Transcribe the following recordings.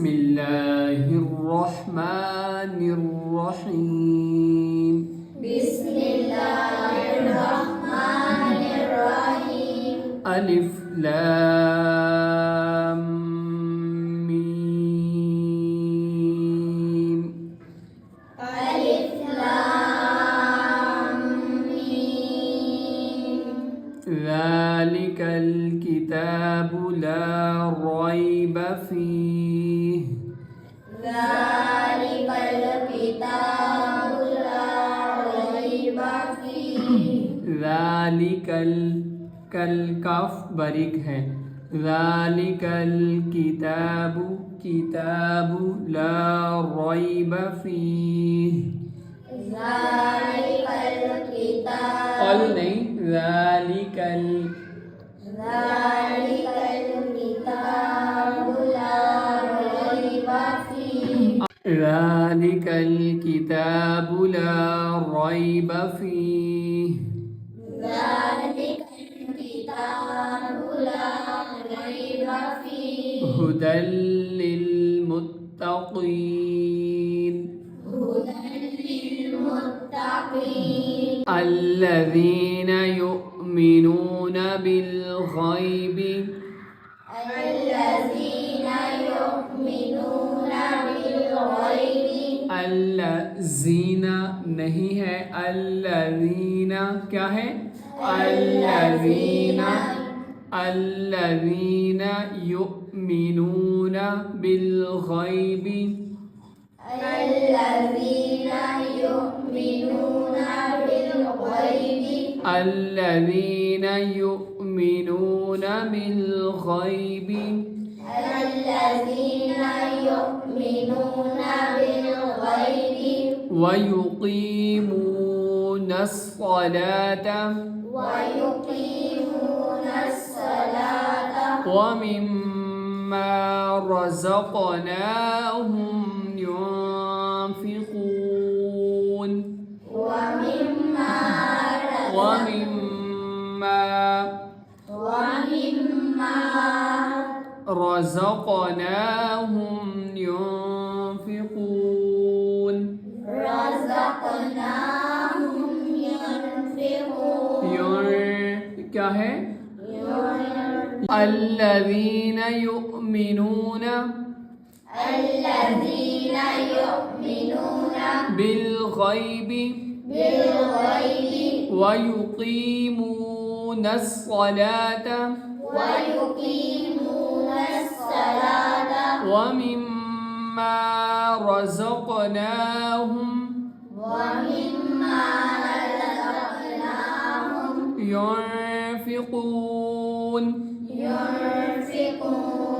بسم الله الرحمن الرحيم بسم الله الرحمن الرحيم ألف لام ميم ألف لام ميم ذلك الكتاب لا ريب فيه ذلك الكتاب لا ريب فيه ذلك الكاف बारीक है ذلك الكتاب كتاب لا ريب فيه ذلك الكتاب قل नहीं ذلك الكتاب لا ريب فيه ذلك الكتاب لا ريب فيه ذلك الكتاب لا ريب فيه هدى للمتقين هدى للمتقين الذين يؤمنون بالغيب الذين يؤمنون بالغيب الذين नहीं है الذين क्या है الذين يؤمنون بالغيب الذين يؤمنون بالغيب الذين يؤمنون بالغيب الذين يؤمنون بالغيب ويقيمون الصلاة ويقيمون الصلاة ومما رزقناهم ينفقون ومما رزقناهم ينفقون رزقناهم ينفقون क्या है الذين يؤمنون بالغيب ويقيمون الصلاة ومما رزقناهم ينفقون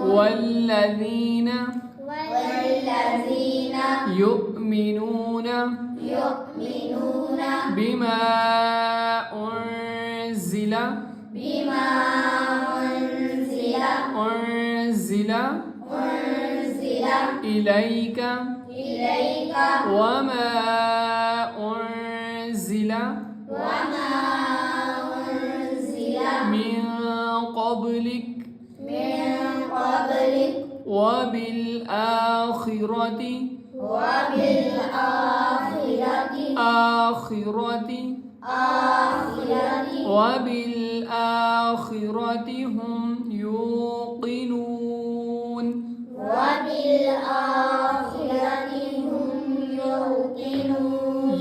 والذين يؤمنون بما أنزل إليك وما أنزل من قبلك وبالآخرة وبالآخرة هم يوقنون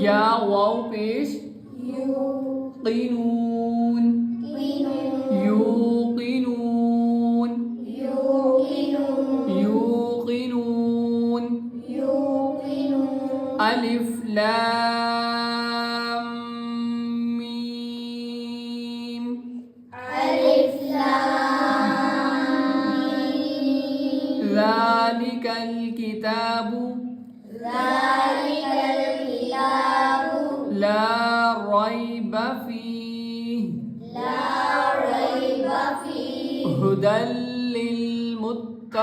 يا واو पेश يوقنون ألف لام ميم ذلك الكتاب لا ريب فيه هدى للمتقين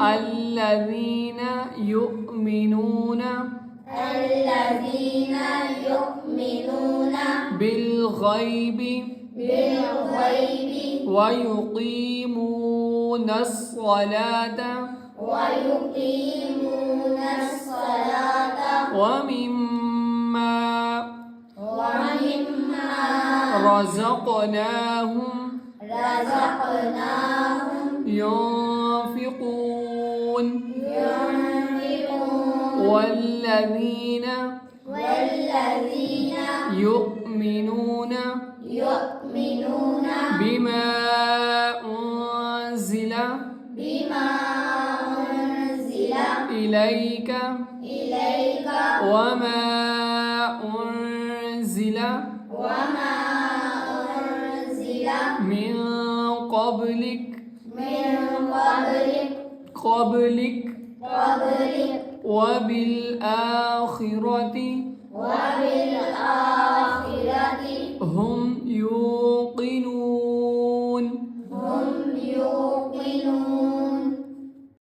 الذين يؤمنون بالغيب بالغيب ويقيمون الصلاة ويقيمون الصلاة ومما رزقناهم ينفقون والذين يؤمنون بما أنزل إليك وما أنزل من قبلك وبالآخرة